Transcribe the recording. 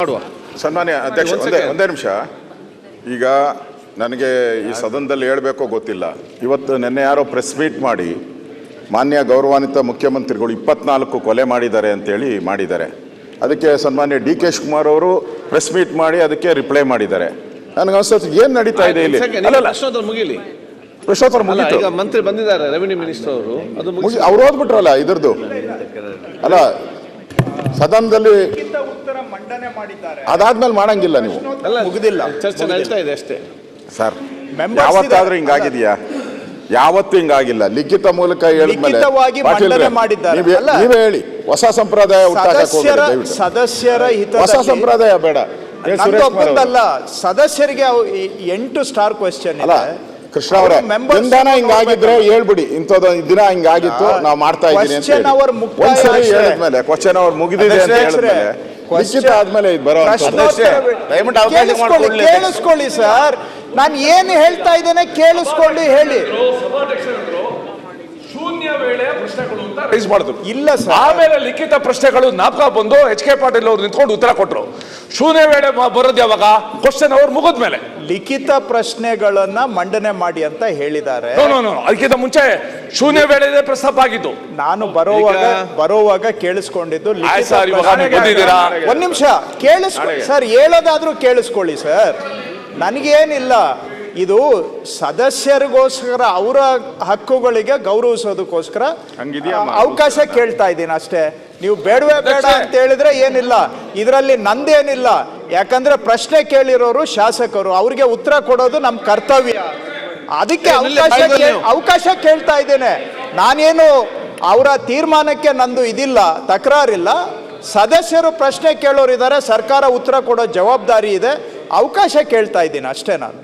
ಸನ್ಮಾನ್ಯ ಅಧ್ಯಕ್ಷ, ಒಂದೇ ನಿಮಿಷ. ಈಗ ನನಗೆ ಈ ಸದನದಲ್ಲಿ ಹೇಳಬೇಕೋ ಗೊತ್ತಿಲ್ಲ. ಇವತ್ತು ನಿನ್ನೆ ಯಾರೋ ಪ್ರೆಸ್ ಮೀಟ್ ಮಾಡಿ ಮಾನ್ಯ ಗೌರವಾನ್ವಿತ ಮುಖ್ಯಮಂತ್ರಿಗಳು 24 ಕೊಲೆ ಮಾಡಿದ್ದಾರೆ ಅಂತೇಳಿ ಮಾಡಿದ್ದಾರೆ. ಅದಕ್ಕೆ ಸನ್ಮಾನ್ಯ ಡಿ ಕೆ ಶಿವಕುಮಾರ್ ಅವರು ಪ್ರೆಸ್ ಮೀಟ್ ಮಾಡಿ ಅದಕ್ಕೆ ರಿಪ್ಲೈ ಮಾಡಿದ್ದಾರೆ. ನನಗೆ ಅನ್ಸುತ್ತೆ ಏನು ನಡೀತಾ ಇದೆ ಇಲ್ಲಿ. ಪ್ರಶ್ನೋತ್ತರ ಮುಗಿತು. ಈಗ ಮಂತ್ರಿ ಬಂದಿದ್ದಾರೆ, ರೆವಿನ್ಯೂ ಮಿನಿಸ್ಟರ್ ಅವರು, ಅವ್ರು ಓದ್ಬಿಟ್ರಲ್ಲ ಇದ್ರದ್ದು. ಅಲ್ಲ, ಸದನದಲ್ಲಿ ಅದಾದ್ಮೇಲೆ ಮಾಡಂಗಿಲ್ಲ ನೀವು. ಮುಗಿದಿಲ್ಲ, ಚರ್ಚೆ ನಡೀತಾ ಇದೆ ಅಷ್ಟೇ ಸರ್. ಯಾವತ್ತಾದ್ರೂ ಹಿಂಗಾಗಿದೆಯಾ? ಯಾವತ್ತೂ ಹಿಂಗಾಗಿಲ್ಲ. ಲಿಖಿತ ಮೂಲಕ ಹೇಳಿದ್ಮೇಲೆ ನೀವೇ ಹೇಳಿ. ಹೊಸ ಸಂಪ್ರದಾಯ ಸದಸ್ಯರ ಹೊಸ ಸಂಪ್ರದಾಯ ಬೇಡ. ಸದಸ್ಯರಿಗೆ 8 ಸ್ಟಾರ್ ಕ್ವೆಶ್ಚನ್ ಅಲ್ಲ ಕೃಷ್ಣ ಅವರೇ, ನಿಂದಾನ ಹಿಂಗಾಗಿದ್ರೆ ಹೇಳ್ಬಿಡಿ, ಇಂಥದ್ದು ದಿನ ಹಿಂಗಾಗಿತ್ತು, ನಾವು ಮಾಡ್ತಾ ಇದ್ದೀನಿ ಅಂತ ಒಂದ್ಸರಿ ಹೇಳಿದ್ಮೇಲೆ ಕ್ವಶನ್ ಅವರ್ ಮುಗಿದಿದೆ ಅಂತ ಹೇಳಿದ್ಮೇಲೆ ಲಿಖಿತ ಆದ್ಮೇಲೆ ಬರೋ ಕೇಳಿಸ್ಕೊಳ್ಳಿ ಸರ್. ನಾನು ಏನು ಹೇಳ್ತಾ ಇದ್ದೇನೆ ಕೇಳಿಸ್ಕೊಂಡು ಹೇಳಿ. ಶೂನ್ಯ ವೇಳೆ ಪ್ರಶ್ನೆಗಳು ಅಂತ ರೈಸ್ ಮಾಡಿದ್ರು. ಇಲ್ಲ ಸರ್, ಆಮೇಲೆ ಲಿಖಿತ ಪ್ರಶ್ನೆಗಳು ನಾಪಕ ಬಂದು ಎಚ್ ಕೆ ಪಾಟೀಲ್ ಅವರು ನಿಂತ್ಕೊಂಡು ಉತ್ತರ ಕೊಟ್ಟರು. ಶೂನ್ಯ ವೇಳೆ ಬರೋದು ಯಾವಾಗ? ಕ್ವಶನ್ ಅವ್ರು ಮುಗಿದ್ಮೇಲೆ ಲಿಖಿತ ಪ್ರಶ್ನೆಗಳನ್ನ ಮಂಡನೆ ಮಾಡಿ ಅಂತ ಹೇಳಿದ್ದಾರೆ. ಅದಕ್ಕಿಂತ ಮುಂಚೆ ಶೂನ್ಯ ವೇಳೆ ಪ್ರಸ್ತಾಪ ಆಗಿದ್ದು. ನಾನು ಬರೋವಾಗ ಕೇಳಿಸ್ಕೊಂಡಿದ್ದು. ಒಂದ್ ನಿಮಿಷ ಕೇಳಿಸ್ಕೊಳ್ಳಿ ಸರ್, ಹೇಳೋದಾದ್ರೂ ಕೇಳಿಸ್ಕೊಳ್ಳಿ ಸರ್. ನನಗೇನಿಲ್ಲ, ಇದು ಸದಸ್ಯರಿಗೋಸ್ಕರ ಅವರ ಹಕ್ಕುಗಳಿಗೆ ಗೌರವಿಸೋದಕ್ಕೋಸ್ಕರ ಅವಕಾಶ ಕೇಳ್ತಾ ಇದ್ದೀನಿ ಅಷ್ಟೇ. ನೀವು ಬೇಡವೇ ಬೇಡ ಅಂತ ಹೇಳಿದ್ರೆ ಏನಿಲ್ಲ, ಇದರಲ್ಲಿ ನಂದೇನಿಲ್ಲ. ಯಾಕಂದ್ರೆ ಪ್ರಶ್ನೆ ಕೇಳಿರೋರು ಶಾಸಕರು, ಅವ್ರಿಗೆ ಉತ್ತರ ಕೊಡೋದು ನಮ್ಮ ಕರ್ತವ್ಯ. ಅದಕ್ಕೆ ಅವಕಾಶ ಕೇಳ್ತಾ ಇದ್ದೇನೆ. ನಾನೇನು ಅವರ ತೀರ್ಮಾನಕ್ಕೆ ನಂದು ಇದಿಲ್ಲ, ತಕರಾರಿಲ್ಲ. ಸದಸ್ಯರು ಪ್ರಶ್ನೆ ಕೇಳೋರಿದ್ದಾರೆ, ಸರ್ಕಾರ ಉತ್ತರ ಕೊಡೋ ಜವಾಬ್ದಾರಿ ಇದೆ. ಅವಕಾಶ ಕೇಳ್ತಾ ಇದ್ದೀನಿ ಅಷ್ಟೇ ನಾನು.